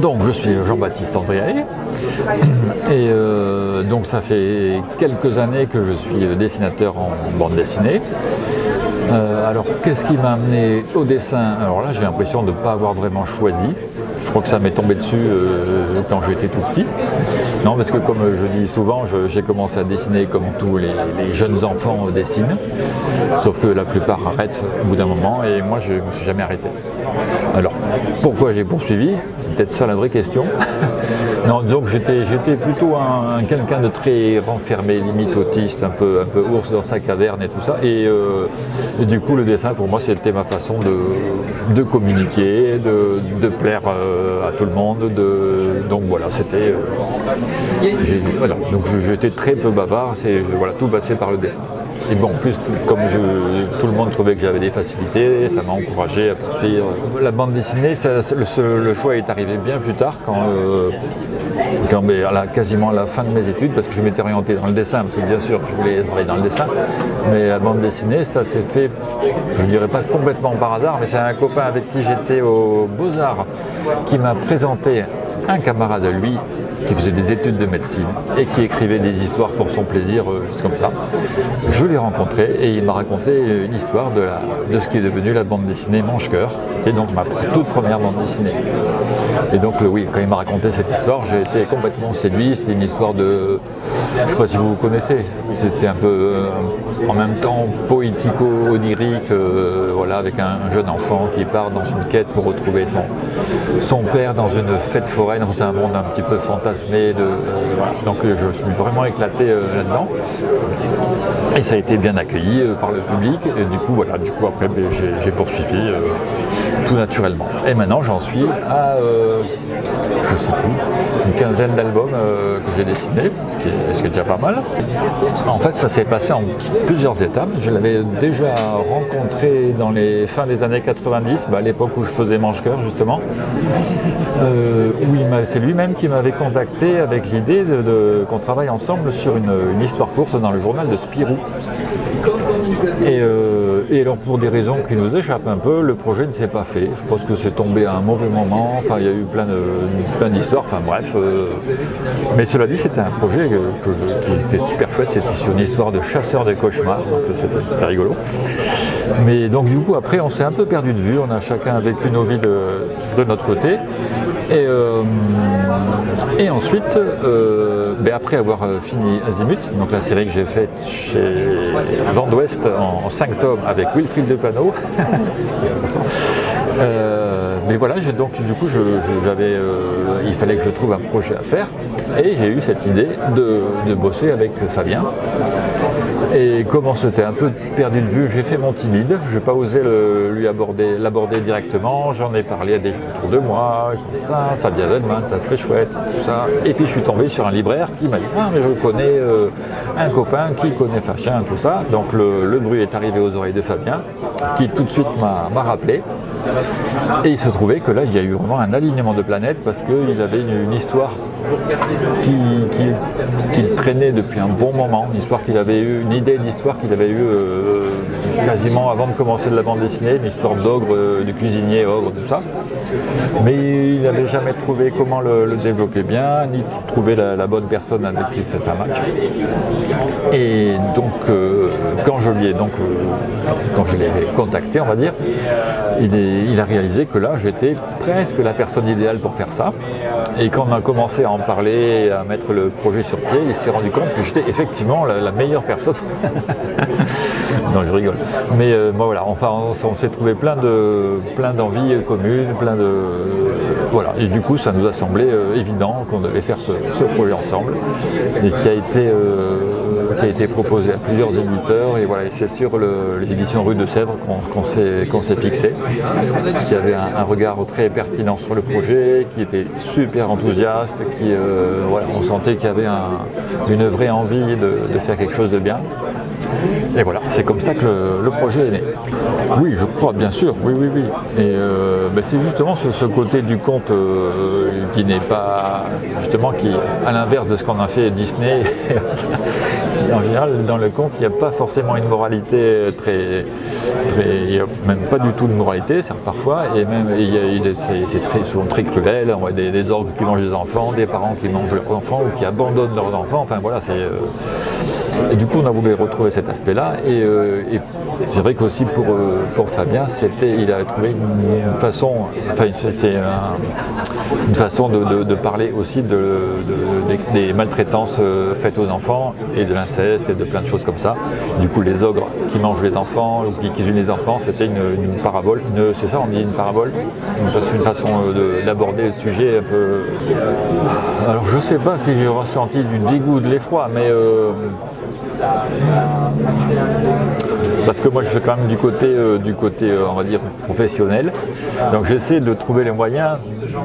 Donc je suis Jean-Baptiste Andréae et donc ça fait quelques années que je suis dessinateur en bande dessinée. Alors qu'est-ce qui m'a amené au dessin? Alors là j'ai l'impression de ne pas avoir vraiment choisi. Je crois que ça m'est tombé dessus quand j'étais tout petit. Non, parce que comme je dis souvent, j'ai commencé à dessiner comme tous les jeunes enfants dessinent. Sauf que la plupart arrêtent au bout d'un moment et moi je ne me suis jamais arrêté. Alors pourquoi j'ai poursuivi? C'est peut-être ça la vraie question. Non, disons que j'étais plutôt quelqu'un de très renfermé, limite autiste, un peu ours dans sa caverne et tout ça. Et du coup le dessin pour moi c'était ma façon de communiquer, de plaire à tout le monde, donc voilà, c'était voilà. Donc j'étais très peu bavard, voilà, tout passait par le dessin. Et bon, en plus, comme tout le monde trouvait que j'avais des facilités, ça m'a encouragé à poursuivre. La bande dessinée, le choix est arrivé bien plus tard, quasiment à la fin de mes études, parce que je m'étais orienté dans le dessin, parce que bien sûr je voulais travailler dans le dessin, mais la bande dessinée, ça s'est fait, je ne dirais pas complètement par hasard, mais c'est un copain avec qui j'étais aux Beaux-Arts qui m'a présenté un camarade à lui qui faisait des études de médecine et qui écrivait des histoires pour son plaisir, juste comme ça. Je l'ai rencontré et il m'a raconté une histoire de ce qui est devenu la bande dessinée Manche-Cœur, qui était donc ma toute première bande dessinée. Et donc oui, quand il m'a raconté cette histoire, j'ai été complètement séduit. C'était une histoire de... Je ne sais pas si vous connaissez, c'était un peu en même temps poético-onirique, voilà, avec un jeune enfant qui part dans une quête pour retrouver son père dans une fête foraine, dans un monde un petit peu fantasmé. Voilà. Donc je me suis vraiment éclaté là-dedans. Et ça a été bien accueilli par le public. Et du coup, voilà, après j'ai poursuivi tout naturellement. Et maintenant j'en suis à, je sais plus, une quinzaine d'albums que j'ai dessinés, ce qui est déjà pas mal. En fait, ça s'est passé en plusieurs étapes. Je l'avais déjà rencontré dans les fins des années 90, à l'époque où je faisais Manche-Cœur justement, où c'est lui-même qui m'avait contacté avec l'idée qu'on travaille ensemble sur une histoire courte dans le journal de Spirou. Et alors pour des raisons qui nous échappent un peu, le projet ne s'est pas fait. Je pense que c'est tombé à un mauvais moment, enfin il y a eu plein d'histoires, enfin bref. Mais cela dit, c'était un projet qui était super chouette, c'était sur une histoire de chasseur de cauchemars, donc c'était rigolo. Mais donc du coup après on s'est un peu perdu de vue, on a chacun vécu nos vies de notre côté. Et ensuite, après avoir fini Azimut, donc la série que j'ai faite chez Vent d'Ouest en 5 tomes avec Wilfried Lepano, mais voilà, donc du coup il fallait que je trouve un projet à faire et j'ai eu cette idée de bosser avec Fabien. Et comme on s'était un peu perdu de vue, j'ai fait mon timide, je n'ai pas osé l'aborder directement, j'en ai parlé à des gens autour de moi, ça, Fabien Wellman, ça serait chouette, tout ça. Et puis je suis tombé sur un libraire qui m'a dit « Ah mais je connais un copain qui connaît Fachin, tout ça ». Donc le bruit est arrivé aux oreilles de Fabien, qui tout de suite m'a rappelé. Et il se trouvait que là, il y a eu vraiment un alignement de planètes parce qu'il avait une histoire qu'il traînait depuis un bon moment, une idée d'histoire qu'il avait eue quasiment avant de commencer de la bande dessinée, une histoire d'ogre, de cuisinier ogre, tout ça. Mais il n'avait jamais trouvé comment le développer bien, ni trouver la bonne personne avec qui ça match. Et donc, quand je l'ai contacté, on va dire, il a réalisé que là, j'étais presque la personne idéale pour faire ça. Et quand on a commencé à en parler, à mettre le projet sur pied, il s'est rendu compte que j'étais effectivement la meilleure personne. Non, je rigole. Mais voilà, enfin, on s'est trouvé plein d'envies communes, voilà. Et du coup, ça nous a semblé évident qu'on devait faire ce projet ensemble, et qui a été proposé à plusieurs éditeurs. Et voilà, et c'est sur les éditions Rue de Sèvres qu'on s'est fixé, qui avait un regard très pertinent sur le projet, qui était super enthousiaste, voilà, on sentait qu'il y avait une vraie envie de faire quelque chose de bien. Et voilà, c'est comme ça que le projet est né. Oui, je crois, bien sûr, oui. Et c'est justement ce côté du conte qui n'est pas, justement, qui, à l'inverse de ce qu'on a fait Disney, en général, dans le conte, il n'y a pas forcément une moralité il n'y a même pas du tout de moralité, parfois, et même, c'est souvent très cruel, on voit des orgues qui mangent des enfants, des parents qui mangent leurs enfants ou qui abandonnent leurs enfants, enfin voilà, et du coup, on a voulu retrouver cet aspect-là, et c'est vrai qu'aussi pour Fabien, il a trouvé une façon, une façon de parler aussi des maltraitances faites aux enfants et de l'inceste et de plein de choses comme ça. Du coup, les ogres qui mangent les enfants ou qui cuisinent les enfants, c'était une parabole. C'est ça, on dit une parabole. C'est une façon d'aborder le sujet un peu. Alors, je ne sais pas si j'ai ressenti du dégoût, de l'effroi, mais parce que moi je fais quand même du côté on va dire professionnel, donc j'essaie de trouver les moyens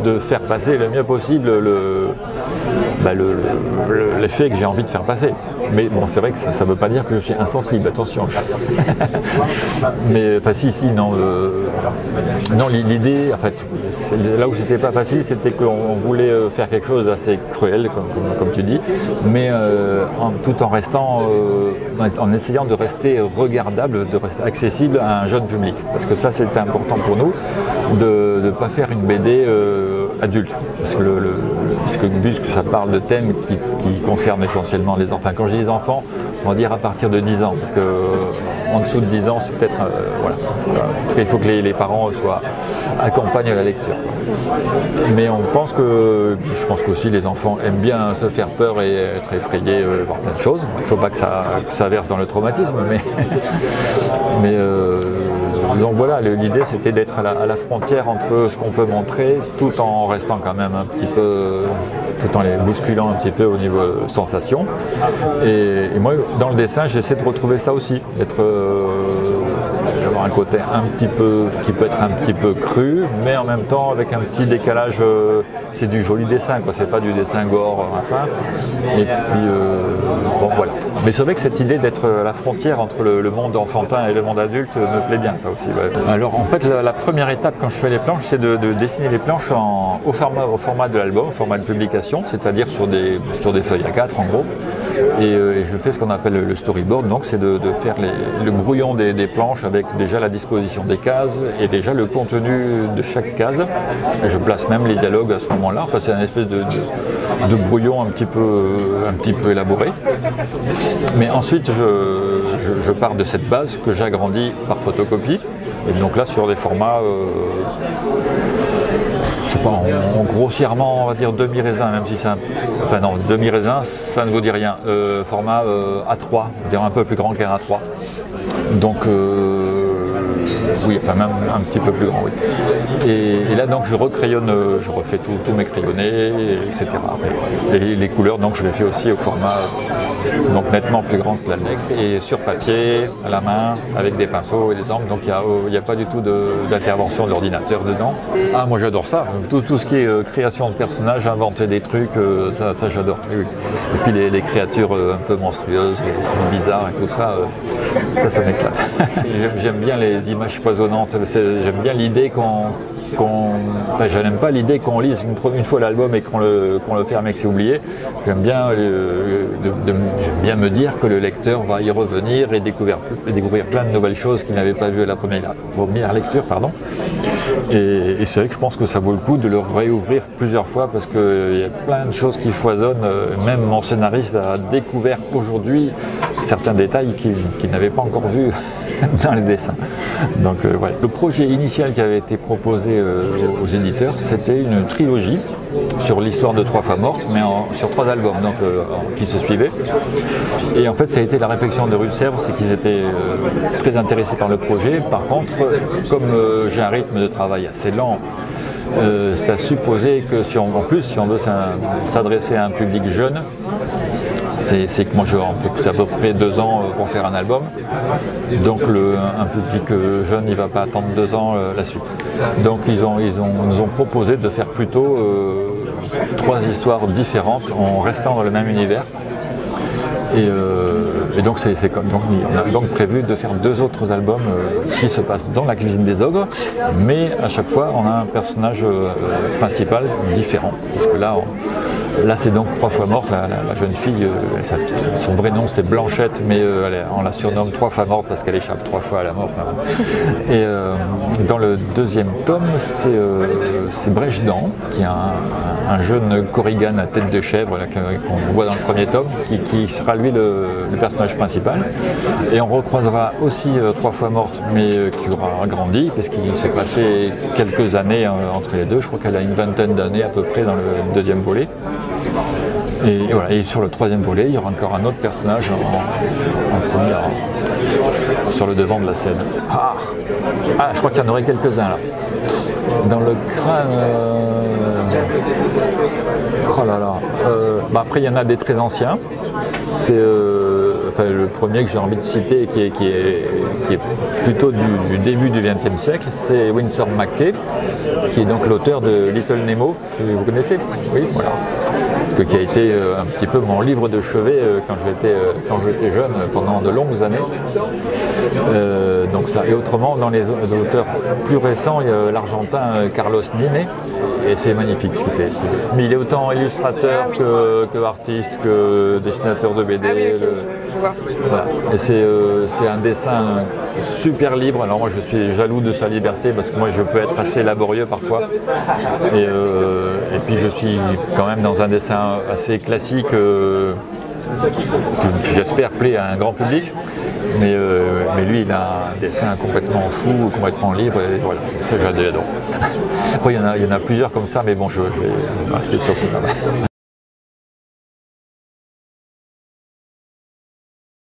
de faire passer le mieux possible l'effet que j'ai envie de faire passer. Mais bon, c'est vrai que ça ne veut pas dire que je suis insensible, attention. Mais non, l'idée, en fait, là où c'était pas facile, c'était qu'on voulait faire quelque chose d'assez cruel, comme tu dis, mais tout en restant, en essayant de rester regardable, de rester accessible à un jeune public. Parce que ça, c'était important pour nous, de ne pas faire une BD adulte. Parce que vu que ça parle de thèmes qui concernent essentiellement les enfants. Quand je dis les enfants, on va dire à partir de 10 ans, parce que en dessous de 10 ans, c'est peut-être voilà. En tout cas, il faut que les parents accompagnent la lecture. Mais je pense qu'aussi les enfants aiment bien se faire peur et être effrayés par plein de choses. Il ne faut pas que ça verse dans le traumatisme, mais donc voilà, l'idée c'était d'être à la frontière entre ce qu'on peut montrer tout en restant quand même un petit peu, tout en les bousculant un petit peu au niveau sensation. Et moi, dans le dessin, j'essaie de retrouver ça aussi, d'avoir un côté qui peut être un petit peu cru, mais en même temps avec un petit décalage. C'est du joli dessin, quoi. C'est pas du dessin gore, machin. Et puis bon, voilà. Mais c'est vrai que cette idée d'être à la frontière entre le monde enfantin et le monde adulte me plaît bien, ça aussi. Ouais. Alors en fait, la première étape quand je fais les planches, c'est de dessiner les planches au format de l'album, au format de publication, c'est-à-dire sur des feuilles A4 en gros. Et je fais ce qu'on appelle le storyboard, donc c'est de faire le brouillon des planches avec déjà la disposition des cases et déjà le contenu de chaque case. Et je place même les dialogues à ce moment-là, enfin, c'est une espèce de brouillon un petit peu élaboré. Mais ensuite, je pars de cette base que j'agrandis par photocopie. Et donc là, sur des formats, je sais pas, grossièrement, on va dire demi-raisin, même si c'est enfin non, demi-raisin, ça ne vous dit rien. Format A3, on va dire un peu plus grand qu'un A3. Donc, oui, enfin même un petit peu plus grand, oui. Et là, donc, je recrayonne, je refais tous mes crayonnés, etc. Et les couleurs, donc, je les fais aussi au format donc nettement plus grand que la Lect, et sur papier, à la main, avec des pinceaux et des encres. Donc, il n'y a pas du tout d'intervention de l'ordinateur dedans. Ah, moi, j'adore ça. Tout ce qui est création de personnages, inventer des trucs, ça j'adore. Oui. Et puis les créatures un peu monstrueuses, les trucs bizarres et tout ça, ça m'éclate. J'aime bien les images foisonnantes. J'aime bien l'idée enfin, je n'aime pas l'idée qu'on lise une fois l'album et qu'on le ferme et que c'est oublié. J'aime bien me dire que le lecteur va y revenir et découvrir plein de nouvelles choses qu'il n'avait pas vues à la première lecture. Et c'est vrai que je pense que ça vaut le coup de le réouvrir plusieurs fois parce qu'il y a plein de choses qui foisonnent. Même mon scénariste a découvert aujourd'hui certains détails qu'il n'avait pas encore vus dans les dessins. Donc voilà. Le projet initial qui avait été proposé aux éditeurs, c'était une trilogie sur l'histoire de 3 femmes mortes, mais sur 3 albums donc, qui se suivaient. Et en fait, ça a été la réflexion de Rue de Sèvres, c'est qu'ils étaient très intéressés par le projet. Par contre, comme j'ai un rythme de travail assez lent, ça supposait que si on veut s'adresser à un public jeune, c'est que moi c'est à peu près 2 ans pour faire un album, donc un public jeune il ne va pas attendre 2 ans la suite. Donc ils nous ont proposé de faire plutôt 3 histoires différentes en restant dans le même univers. Et donc, on a donc prévu de faire 2 autres albums qui se passent dans la cuisine des ogres, mais à chaque fois on a un personnage principal différent. Parce que là c'est donc 3 fois morte, la jeune fille, son vrai nom c'est Blanchette, mais on la surnomme 3 fois morte parce qu'elle échappe 3 fois à la mort. Et dans le 2e tome, c'est Brechdan, qui est un jeune Korrigan à tête de chèvre qu'on voit dans le 1er tome, qui sera lui le personnage principal. Et on recroisera aussi 3 fois morte, mais qui aura grandi, parce qu'il s'est passé quelques années entre les deux. Je crois qu'elle a une vingtaine d'années à peu près dans le 2e volet. Et voilà. Et sur le 3e volet, il y aura encore un autre personnage sur le devant de la scène. Je crois qu'il y en aurait quelques-uns là. Dans le crâne... Oh là là. Après, il y en a des très anciens. C'est le premier que j'ai envie de citer, qui est plutôt du début du XXe siècle, c'est Winsor McCay, qui est donc l'auteur de Little Nemo, que vous connaissez? Oui, voilà. Qui a été un petit peu mon livre de chevet quand j'étais jeune, pendant de longues années. Donc ça. Et autrement, dans les auteurs plus récents, il y a l'Argentin Carlos Nine, et c'est magnifique ce qu'il fait. Mais il est autant illustrateur que artiste, que dessinateur de BD. Ah oui, okay, je vois. Voilà. Et c'est un dessin super libre. Alors moi je suis jaloux de sa liberté parce que moi je peux être assez laborieux parfois. Et puis je suis quand même dans un dessin assez classique qui j'espère plaît à un grand public. Mais lui, il a un dessin complètement fou, complètement libre, et voilà, ça j'adore. Après, il y en a plusieurs comme ça, mais bon, je vais rester sur ce là.